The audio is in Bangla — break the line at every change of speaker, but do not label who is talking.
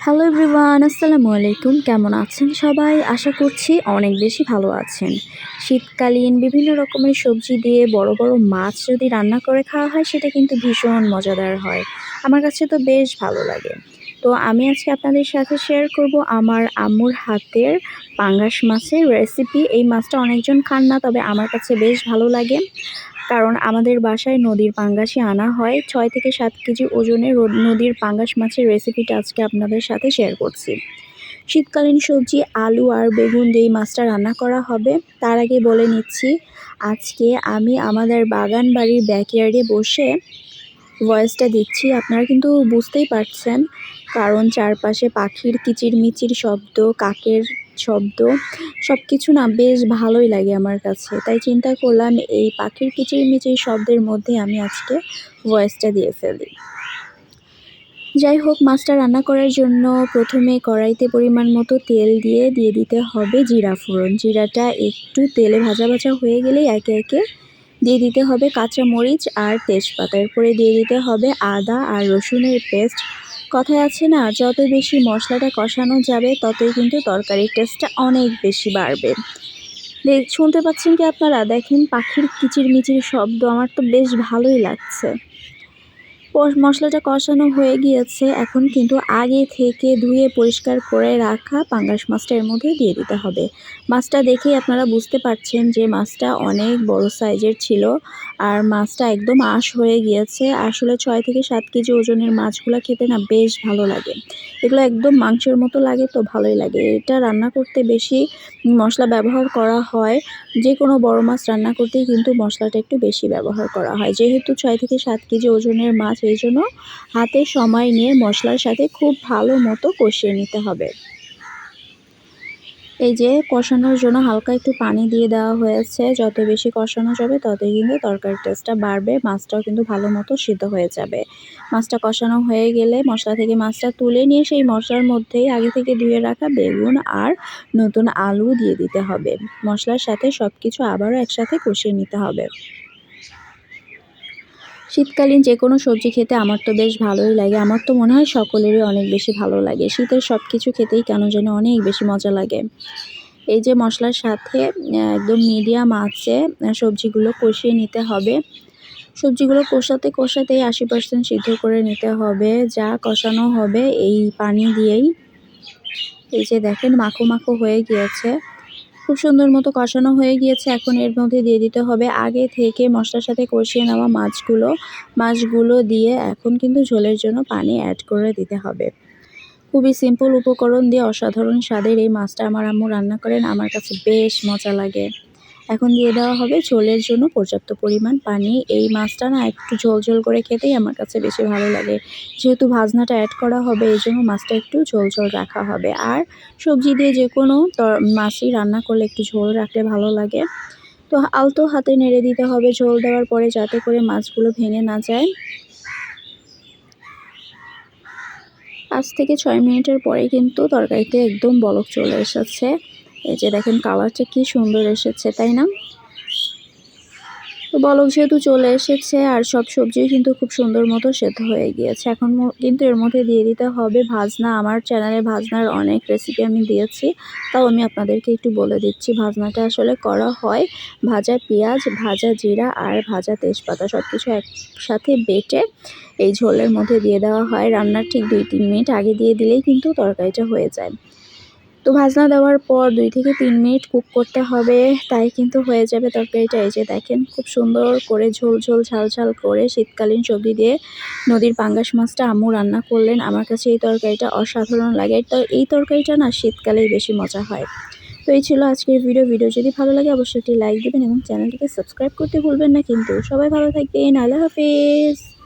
হ্যালো এভরিওয়ান, আসসালামু আলাইকুম। কেমন আছেন সবাই? আশা করছি অনেক বেশি ভালো আছেন। শীতকালীন বিভিন্ন রকমের সবজি দিয়ে বড় বড় মাছ যদি রান্না করে খাওয়া হয় সেটা কিন্তু ভীষণ মজাদার হয়। আমার কাছে তো বেশ ভালো লাগে। তো আমি আজকে আপনাদের সাথে শেয়ার করব আমার আম্মুর হাতের পাঙ্গাস মাছের রেসিপি। এই মাছটা অনেকজন খান না, তবে আমার কাছে বেশ ভালো লাগে। কারণ আমাদের বাসায় নদীর পাঙ্গাসই আনা হয়। ৬ থেকে ৭ কেজি ওজনের নদীর পাঙ্গাস মাছের রেসিপিটা আজকে আপনাদের সাথে শেয়ার করছি। শীতকালীন সবজি আলু আর বেগুন দিয়ে এই মাছটা রান্না করা হবে। তার আগে বলে নিচ্ছি, আজকে আমি আমাদের বাগান বাড়ির ব্যাকইয়ার্ডে বসে ভয়েসটা দিচ্ছি। আপনারা কিন্তু বুঝতেই পারছেন, কারণ চারপাশে পাখির কিচিরমিচির শব্দ, কাকের শব্দ সব কিছু না বেশ ভালোই লাগে আমার কাছে। তাই চিন্তা করলাম এই পাখির কিচিরমিচির শব্দের মধ্যে আমি আজকে ভয়েসটা দিয়ে ফেলি। যাই হোক, মাছটা রান্না করার জন্য প্রথমে কড়াইতে পরিমাণ মতো তেল দিয়ে দিতে হবে জিরা ফোড়ন। জিরাটা একটু তেলে ভাজা ভাজা হয়ে গেলেই একে একে দিয়ে দিতে হবে কাঁচা মরিচ আর তেজপাতা। এরপরে দিয়ে দিতে হবে আদা আর রসুনের পেস্ট। কথায় আছে না, যত বেশি মশলাটা কষানো যাবে ততই কিন্তু তরকারির টেস্টটা অনেক বেশি বাড়বে। শুনতে পাচ্ছেন কি আপনারা? দেখেন পাখির কিচিরমিচির শব্দ, আমার তো বেশ ভালোই লাগছে। মশলাটা কষানো হয়ে গিয়েছে, এখন কিন্তু আগে থেকে ধুয়ে পরিষ্কার করে রাখা পাঙ্গাস মাছটা এর মধ্যে দিয়ে দিতে হবে। মাছটা দেখেই আপনারা বুঝতে পারছেন যে মাছটা অনেক বড় সাইজের ছিল, আর মাছটা একদম আঁশ হয়ে গিয়েছে। আসলে ৬ থেকে ৭ কেজি ওজনের মাছগুলো খেতে না বেশ ভালো লাগে। এগুলো একদম মাংসের মতো লাগে, তো ভালোই লাগে। এটা রান্না করতে বেশি মশলা ব্যবহার করা হয়। যে কোনো বড় মাছ রান্না করতেই কিন্তু মশলাটা একটু বেশি ব্যবহার করা হয়। যেহেতু ৬ থেকে ৭ কেজি ওজনের মাছ, এই জন্য হাতে সময় নিয়ে মশলার সাথে খুব ভালো মতো কষিয়ে নিতে হবে। এই যে কষানোর জন্য হালকা একটু পানি দিয়ে দেওয়া হয়েছে। যত বেশি কষানো যাবে ততই কিন্তু তরকারির টেস্টটা বাড়বে, মাছটাও কিন্তু ভালো মতো সিদ্ধ হয়ে যাবে। মাছটা কষানো হয়ে গেলে মশলা থেকে মাছটা তুলে নিয়ে সেই মশলার মধ্যেই আগে থেকে ধুয়ে রাখা বেগুন আর নতুন আলু দিয়ে দিতে হবে। মশলার সাথে সব কিছু আবারও একসাথে কষিয়ে নিতে হবে। শীতকালীন যে কোনো সবজি খেতে আমার তো বেশ ভালোই লাগে। আমার তো মনে হয় সকলেরই অনেক বেশি ভালো লাগে। শীতের সব কিছু খেতেই কেন যেন অনেক বেশি মজা লাগে। এই যে মশলার সাথে একদম মিডিয়াম আঁচে সবজিগুলো কষিয়ে নিতে হবে। সবজিগুলো কষাতেই ৮০% সিদ্ধ করে নিতে হবে। যা কষানো হবে এই পানি দিয়েই। এই যে দেখেন মাখো মাখো হয়ে গিয়েছে। খুব সুন্দর মতো কষানো হয়ে গিয়েছে। এখন এর মধ্যে দিয়ে দিতে হবে আগে থেকে মশলার সাথে কষিয়ে নেওয়া মাছগুলো দিয়ে এখন কিন্তু ঝোলের জন্য পানি অ্যাড করে দিতে হবে। খুবই সিম্পল উপকরণ দিয়ে অসাধারণ স্বাদের এই মাছটা আমার আম্মু রান্না করেন, আমার কাছে বেশ মজা লাগে। এখন দিয়ে দেওয়া হবে ঝোলের জন্য পর্যাপ্ত পরিমাণ পানি। এই মাছটা না একটু ঝোল ঝোল করে খেতেই আমার কাছে বেশি ভালো লাগে। যেহেতু ভাজনাটা অ্যাড করা হবে, এই জন্য মাছটা একটু ঝোল ঝোল রাখা হবে। আর সবজি দিয়ে যে কোনো মাছই রান্না করলে একটু ঝোল রাখলে ভালো লাগে। তো আলতো হাতে নেড়ে দিতে হবে ঝোল দেওয়ার পরে, যাতে করে মাছগুলো ভেঙে না যায়। ৫ থেকে ৬ মিনিটের পরে কিন্তু তরকারিতে একদম বলক চলে এসেছে। এই যে দেখেন কালারটা কি সুন্দর এসেছে, তাই না? তো বলক যেহেতু চলে এসেছে আর সব সবজিও কিন্তু খুব সুন্দর মতো সেদ্ধ হয়ে গিয়েছে, এখন কিন্তু এর মধ্যে দিয়ে দিতে হবে ভাজনা। আমার চ্যানেলে ভাজনার অনেক রেসিপি আমি দিয়েছি, তাও আমি আপনাদেরকে একটু বলে দিচ্ছি। ভাজনাটা আসলে করা হয় ভাজা পেঁয়াজ, ভাজা জিরা আর ভাজা তেজপাতা সব কিছু একসাথে বেটে এই ঝোলের মধ্যে দিয়ে দেওয়া হয়। রান্নার ঠিক ২-৩ মিনিট আগে দিয়ে দিলেই কিন্তু তরকারিটা হয়ে যায়। তো ভাজনা দেওয়ার পর ২ থেকে ৩ মিনিট কুক করতে হবে, তাই কিন্তু হয়ে যাবে তরকারিটা। এই যে দেখেন খুব সুন্দর করে ঝোল ঝোল ঝাল ঝাল করে শীতকালীন সবজি দিয়ে নদীর পাঙ্গাস মাছটা আম্মু রান্না করলেন। আমার কাছে এই তরকারিটা অসাধারণ লাগে। তো এই তরকারিটা না শীতকালেই বেশি মজা হয়। তো এই ছিল আজকের ভিডিও যদি ভালো লাগে অবশ্যই একটি লাইক দেবেন এবং চ্যানেলটিকে সাবস্ক্রাইব করতে ভুলবেন না কিন্তু। সবাই ভালো থাকবেন। আল্লাহ হাফেজ।